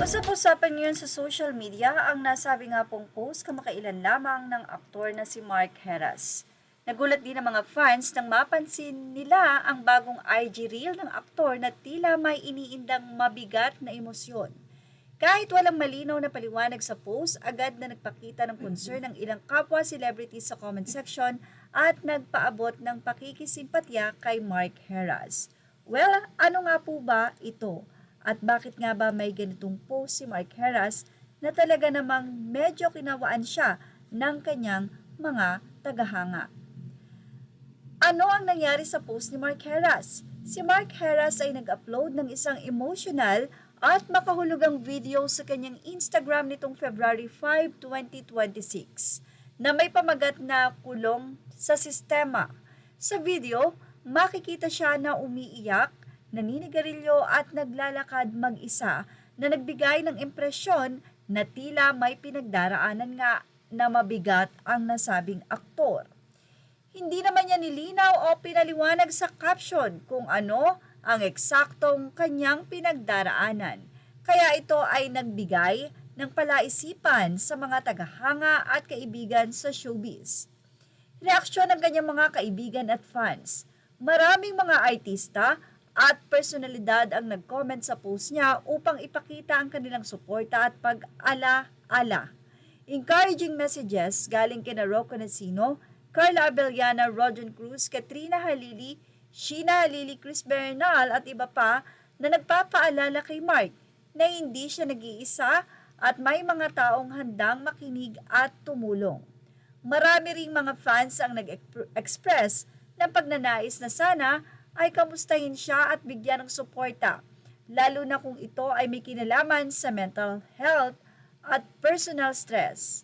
Usap-usapan ngayon sa social media ang nasabi nga pong post kamakailan lamang ng aktor na si Mark Heras. Nagulat din ang mga fans nang mapansin nila ang bagong IG reel ng aktor na tila may iniindang mabigat na emosyon. Kahit walang malinaw na paliwanag sa post, agad na nagpakita ng concern ng ilang kapwa celebrities sa comment section at nagpaabot ng pakikisimpatya kay Mark Heras. Well, ano nga po ba ito? At bakit nga ba may ganitong post si Mark Heras na talaga namang medyo kinawaan siya ng kanyang mga tagahanga? Ano ang nangyari sa post ni Mark Heras? Si Mark Heras ay nag-upload ng isang emotional at makahulugang video sa kanyang Instagram nitong February 5, 2026 na may pamagat na kulong sa sistema. Sa video, makikita siya na umiiyak, naninigarilyo at naglalakad mag-isa na nagbigay ng impresyon na tila may pinagdaraanan nga na mabigat ang nasabing aktor. Hindi naman niya nilinaw o pinaliwanag sa caption kung ano ang eksaktong kanyang pinagdaraanan. Kaya ito ay nagbigay ng palaisipan sa mga tagahanga at kaibigan sa showbiz. Reaksyon ng kanyang mga kaibigan at fans. Maraming mga artista at personalidad ang nag-comment sa post niya upang ipakita ang kanilang suporta at pag-ala-ala. Encouraging messages galing kina Rocco Nacino, Carla Abellana, Rodjon Cruz, Katrina Halili, Sheena Halili, Chris Bernal at iba pa na nagpapaalala kay Mark na hindi siya nag-iisa at may mga taong handang makinig at tumulong. Marami ring mga fans ang nag-express ng pagnanais na sana ay kamustahin siya at bigyan ng suporta, lalo na kung ito ay may kinalaman sa mental health at personal stress.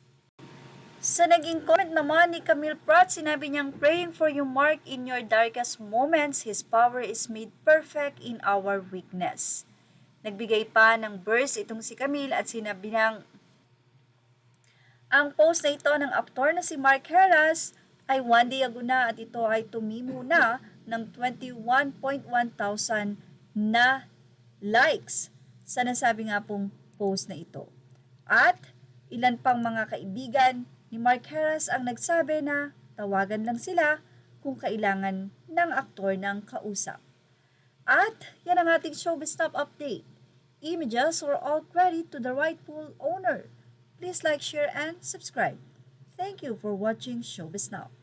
Sa naging comment naman ni Camille Pratt, sinabi niyang, "Praying for you, Mark, in your darkest moments, His power is made perfect in our weakness." Nagbigay pa ng verse itong si Camille at sinabi niyang, ang post na ito ng aktor na si Mark Heras ay one day ago na at ito ay tumimo na ng 21.1 thousand na likes sa nasabi nga pong post na ito. At ilan pang mga kaibigan ni Mark Heras ang nagsabi na tawagan lang sila kung kailangan ng aktor ng kausap. At yan ang ating Showbiz Top Update. Images or all credit to the rightful owner. Please like, share, and subscribe. Thank you for watching Showbiz Now.